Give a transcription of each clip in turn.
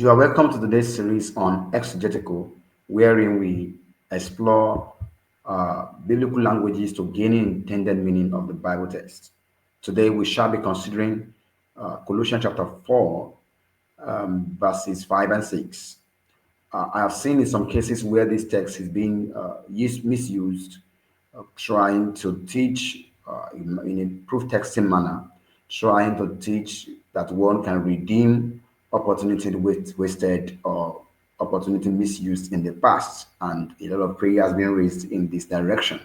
You are welcome to today's series on Exegetical, wherein we explore biblical languages to gain intended meaning of the Bible text. Today we shall be considering Colossians chapter 4, verses 5 and 6. I have seen in some cases where this text is being misused, trying to teach in a proof texting manner, trying to teach that one can redeem opportunity wasted or opportunity misused in the past, and a lot of prayer has been raised in this direction.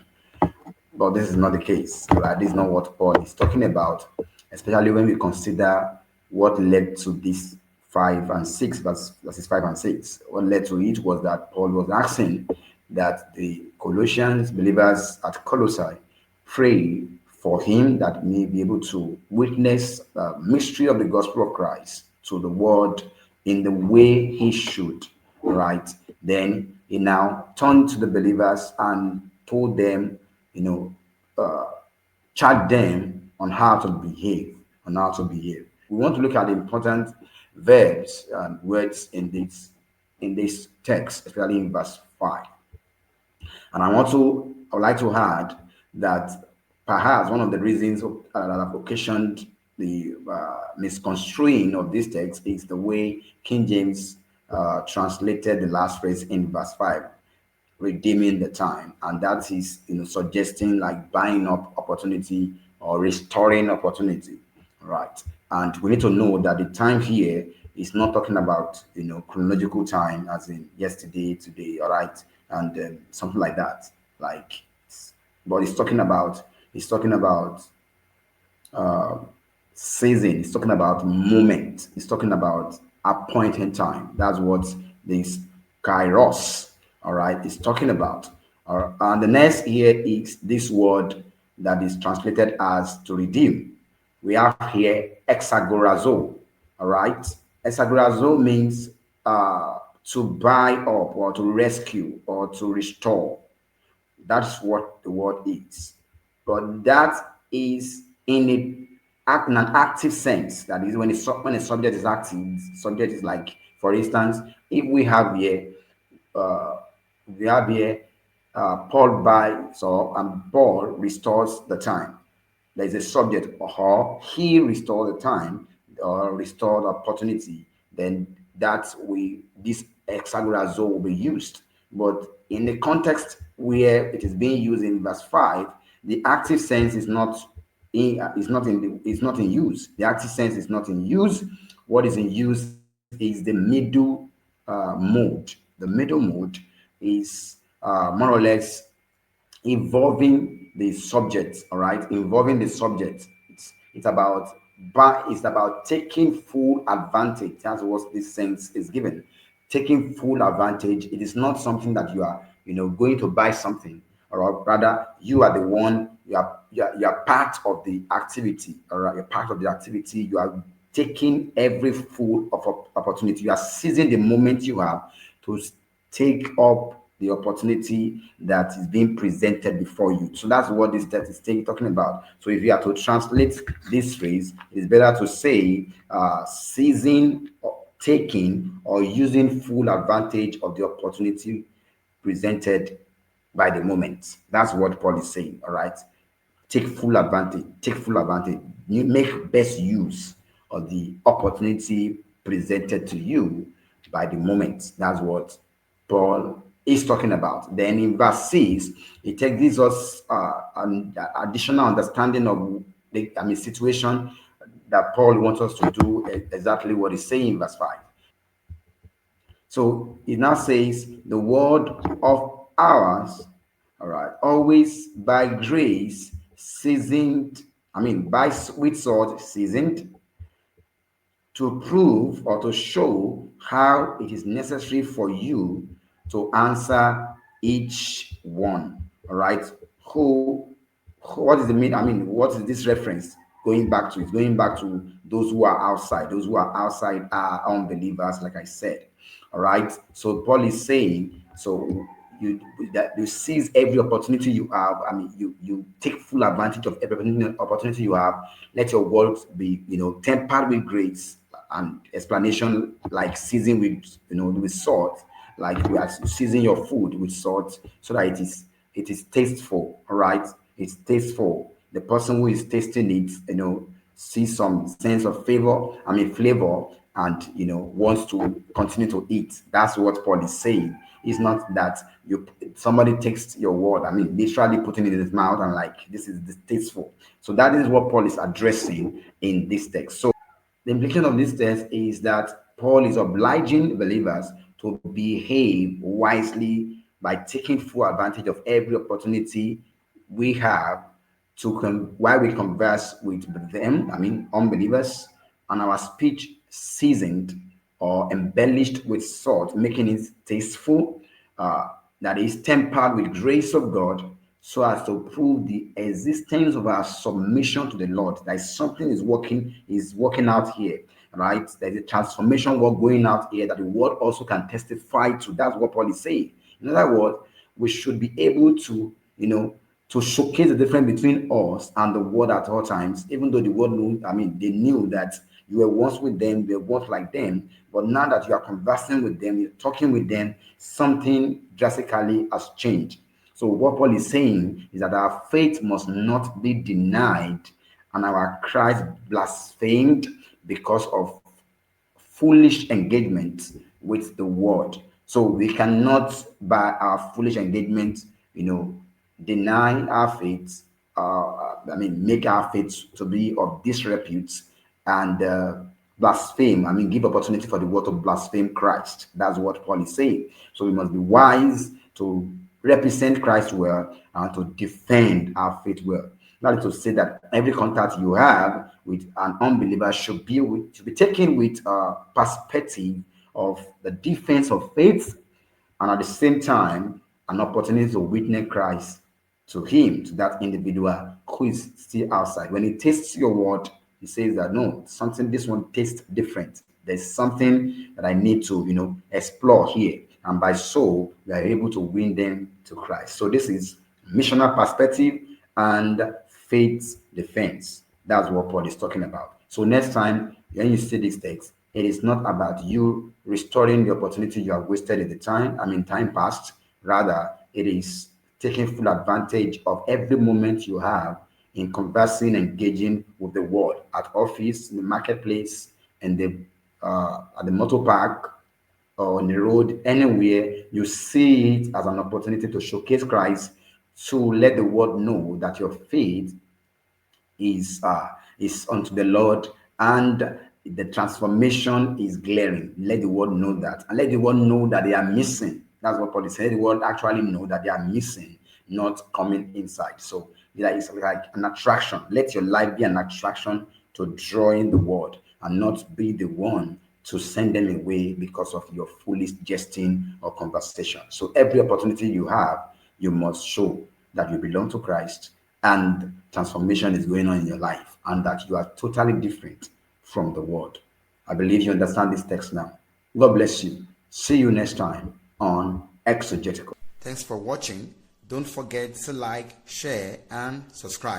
But this is not the case, right? This is not what Paul is talking about, especially when we consider what led to this 5 and 6, verses 5 and 6. What led to it was that Paul was asking that the Colossians believers at Colossae pray for him that may be able to witness the mystery of the gospel of Christ to the world in the way he should, right? Then he now turned to the believers and told them, you know, charge them on how to behave, on how to behave. We want to look at the important verbs and words in this text, especially in verse 5. And I would like to add that perhaps one of the reasons that have occasioned the misconstruing of this text is the way King James translated the last phrase in verse 5, redeeming the time, and that is suggesting like buying up opportunity or restoring opportunity, right? And we need to know that the time here is not talking about chronological time as in yesterday, today, all right, and something like that, like, but it's talking about uh, season. It's talking about moment. It's talking about a point in time. That's what this kairos, all right, is talking about. And the next here is this word that is translated as to redeem. We have here exagorazo, all right. Exagorazo means to buy up or to rescue or to restore. That's what the word is. But that is in an active sense. That is when a subject is active, subject is like, for instance, if uh, we have here Paul buys and Paul restores the time. There is a subject, or he restored the time or restored opportunity, then that's we this hexagonal will be used. But in the context where it is being used in verse 5, the active sense is not in use. The active sense is not in use. What is in use is the middle mode. The middle mode is more or less involving the subject, all right, involving the subject. It's about, but it's about taking full advantage. That's what this sense is given, taking full advantage. It is not something that you are going to buy something, or rather you are the one, you are part of the activity, all right, you're part of the activity. You are taking every full of opportunity. You are seizing the moment you have to take up the opportunity that is being presented before you. So that's what this text is talking about. So if you are to translate this phrase, it's better to say seizing, or taking, or using full advantage of the opportunity presented by the moment. That's what Paul is saying. All right. Take full advantage. Take full advantage. You make best use of the opportunity presented to you by the moment. That's what Paul is talking about. Then in verse 6, gives us an additional understanding of the situation that Paul wants us to do exactly what he's saying in verse 5. So it now says, the word of ours, all right, always by grace seasoned, by with salt seasoned, to prove or to show how it is necessary for you to answer each one. All right. What is the mean? What is this reference going back to? It's going back to those who are outside. Those who are outside are unbelievers, like I said. All right. So Paul is saying, so you that you seize every opportunity you have. You take full advantage of every opportunity you have. Let your words be tempered with grace, an explanation like season with with salt, like you are season your food with salt so that it is tasteful. All right, it's tasteful. The person who is tasting it, see some sense of flavor, and wants to continue to eat. That's what Paul is saying. It's not that you somebody takes your word, literally putting it in his mouth and like this is distasteful. So that is what Paul is addressing in this text. So the implication of this text is that Paul is obliging believers to behave wisely by taking full advantage of every opportunity we have while we converse with them, unbelievers, and our speech seasoned or embellished with salt, making it tasteful, uh, that is tempered with grace of God, so as to prove the existence of our submission to the Lord. That is something is working out here, right? There's a transformation work going out here that the word also can testify to. That's what Paul is saying. In other words, we should be able to showcase the difference between us and the world at all times, even though the world knew, they knew that you were once with them, you were once like them, but now that you are conversing with them, you're talking with them, something drastically has changed. So what Paul is saying is that our faith must not be denied and our Christ blasphemed because of foolish engagement with the word. So we cannot, by our foolish engagement, deny our faith, make our faith to be of disrepute and blaspheme. Give opportunity for the word to blaspheme Christ. That's what Paul is saying. So we must be wise to represent Christ well and to defend our faith well. That is to say that every contact you have with an unbeliever should be taken with a perspective of the defense of faith, and at the same time an opportunity to witness Christ to him, to that individual who is still outside. When he tastes your word, he says that no, something this one tastes different. There's something that I need to explore here, and by so we are able to win them to Christ. So this is missional perspective and faith defense. That's what Paul is talking about. So next time when you see this text, it is not about you restoring the opportunity you have wasted at the time, time past. Rather, it is taking full advantage of every moment you have in conversing, engaging with the world at office, in the marketplace, and at the motor park, or on the road, anywhere. You see it as an opportunity to showcase Christ, to let the world know that your faith is unto the Lord, and the transformation is glaring. Let the world know that, and let the world know that they are missing. That's what Paul is saying. Let the world actually know that they are missing, not coming inside. So yeah, it's like an attraction. Let your life be an attraction to draw in the world, and not be the one to send them away because of your foolish jesting or conversation. So every opportunity you have, you must show that you belong to Christ, and transformation is going on in your life, and that you are totally different from the world. I believe you understand this text now. God bless you. See you next time on Exegetical. Thanks for watching. Don't forget to like, share, and subscribe.